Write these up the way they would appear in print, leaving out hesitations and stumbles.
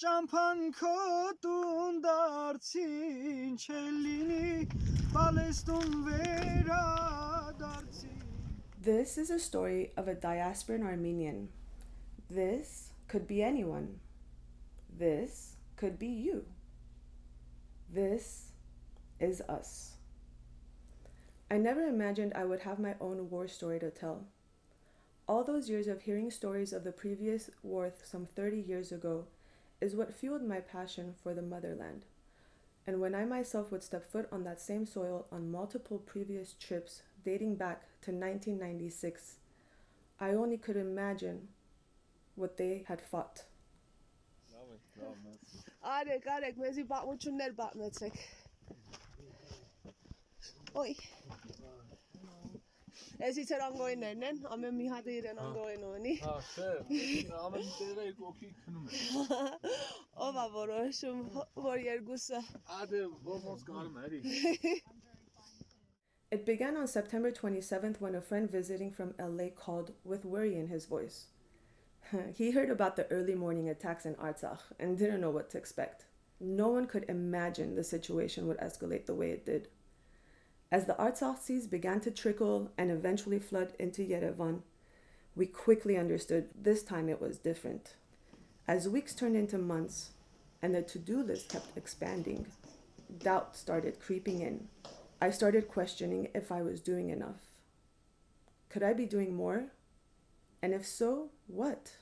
Ճամփան քո տուն դարձին չելինի Պալեստուն վերադարձի. This is a story of a diasporan Armenian. This could be anyone. This could be you. This is us. I never imagined I would have my own war story to tell. All those years of hearing stories of the previous war some 30 years ago is what fueled my passion for the motherland. And when I myself would step foot on that same soil on multiple previous trips dating back to 1996, I only could imagine what they had fought. Arek, mezi batmuchunner batmetrek. Oy. Ezi terangoynernen, amem mi hade iren angoynoni. Ha, չէ, ամեն տեղը երկու օքի քնում է. Ով է որոշում, որ երկուսը։ Ադե ոնց կարում էի. It began on September 27th when a friend visiting from LA called with worry in his voice. He heard about the early morning attacks in Artsakh and didn't know what to expect. No one could imagine the situation would escalate the way it did. As the Artsakh seas began to trickle and eventually flood into Yerevan, we quickly understood this time it was different. As weeks turned into months and the to-do list kept expanding, doubt started creeping in. I started questioning if I was doing enough. Could I be doing more? And if so, what?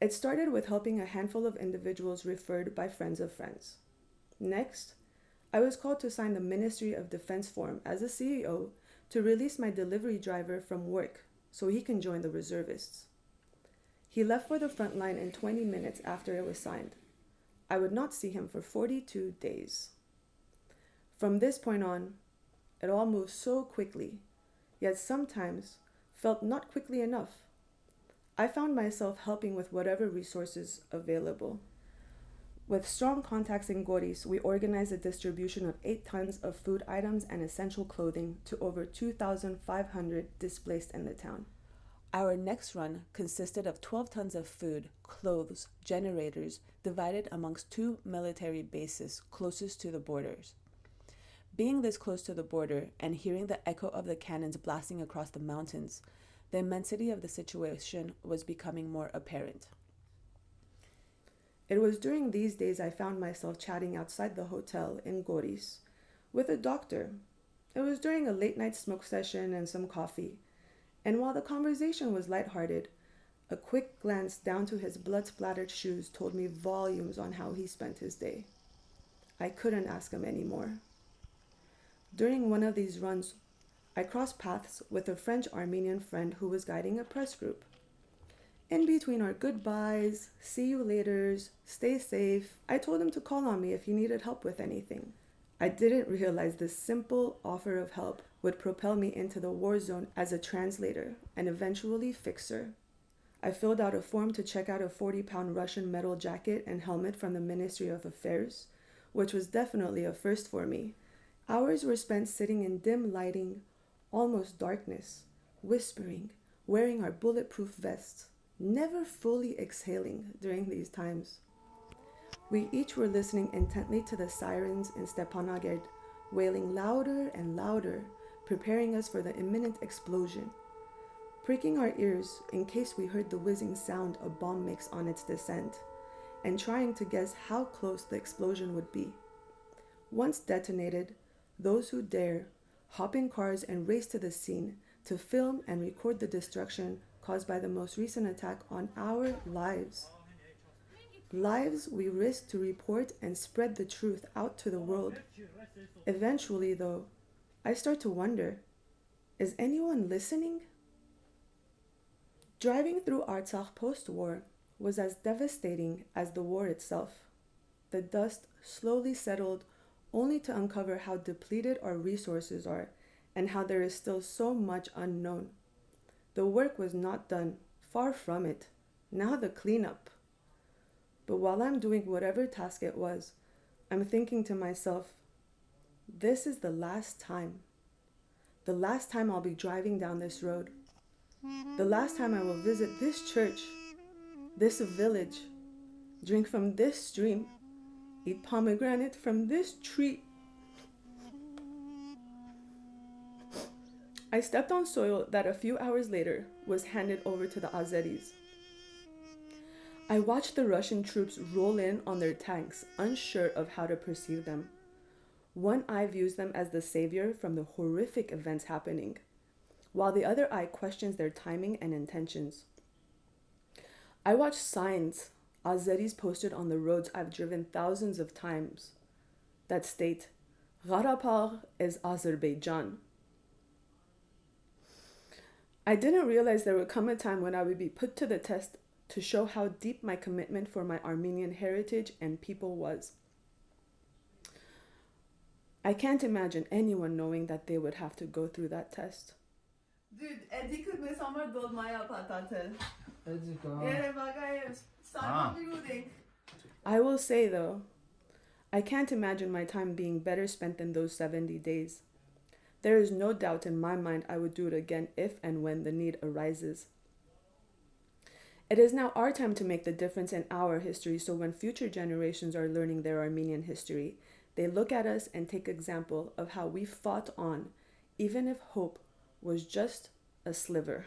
It started with helping a handful of individuals referred by friends of friends. Next, I was called to sign the Ministry of Defense form as a CEO to release my delivery driver from work so he can join the reservists. He left for the front line in 20 minutes after it was signed. I would not see him for 42 days. From this point on, it all moved so quickly, yet sometimes felt not quickly enough. I found myself helping with whatever resources available. With strong contacts in Goris, we organized the distribution of 8 tons of food items and essential clothing to over 2,500 displaced in the town. Our next run consisted of 12 tons of food, clothes, generators, divided amongst 2 military bases closest to the borders. Being this close to the border and hearing the echo of the cannons blasting across the mountains, the immensity of the situation was becoming more apparent. It was during these days I found myself chatting outside the hotel in Goris with a doctor. It was during a late-night smoke session and some coffee, and while the conversation was lighthearted, a quick glance down to his blood-splattered shoes told me volumes on how he spent his day. I couldn't ask him anymore. During one of these runs, I crossed paths with a French-Armenian friend who was guiding a press group. In between our goodbyes, see you laters, stay safe, I told him to call on me if he needed help with anything. I didn't realize this simple offer of help would propel me into the war zone as a translator and eventually fixer. I filled out a form to check out a 40-pound Russian metal jacket and helmet from the Ministry of Affairs, which was definitely a first for me. Hours were spent sitting in dim lighting, almost darkness, whispering, wearing our bulletproof vests, never fully exhaling during these times. We each were listening intently to the sirens in Stepanakert, wailing louder and louder, preparing us for the imminent explosion, pricking our ears in case we heard the whizzing sound a bomb makes on its descent, and trying to guess how close the explosion would be. Once detonated, those who dare hop in cars and race to the scene to film and record the destruction caused by the most recent attack on our lives. Lives we risk to report and spread the truth out to the world. Eventually, though, I start to wonder, is anyone listening? Driving through Artsakh post-war was as devastating as the war itself. The dust slowly settled only to uncover how depleted our resources are and how there is still so much unknown. The work was not done, far from it. Now the cleanup. But while I'm doing whatever task it was, I'm thinking to myself, this is the last time. The last time I'll be driving down this road. The last time I will visit this church, this village, drink from this stream, eat pomegranate from this tree. I stepped on soil that a few hours later was handed over to the Azeris. I watched the Russian troops roll in on their tanks, unsure of how to perceive them. One eye views them as the savior from the horrific events happening, while the other eye questions their timing and intentions. I watched signs Azeris posted on the roads I've driven thousands of times that state, Gharapar is Azerbaijan. I didn't realize there would come a time when I would be put to the test to show how deep my commitment for my Armenian heritage and people was. I can't imagine anyone knowing that they would have to go through that test. Dude, Eddie could miss Omar Dolmaya patatel. I will say though, I can't imagine my time being better spent than those 70 days. There is no doubt in my mind I would do it again if and when the need arises. It is now our time to make the difference in our history, so when future generations are learning their Armenian history, they look at us and take example of how we fought on, even if hope was just a sliver.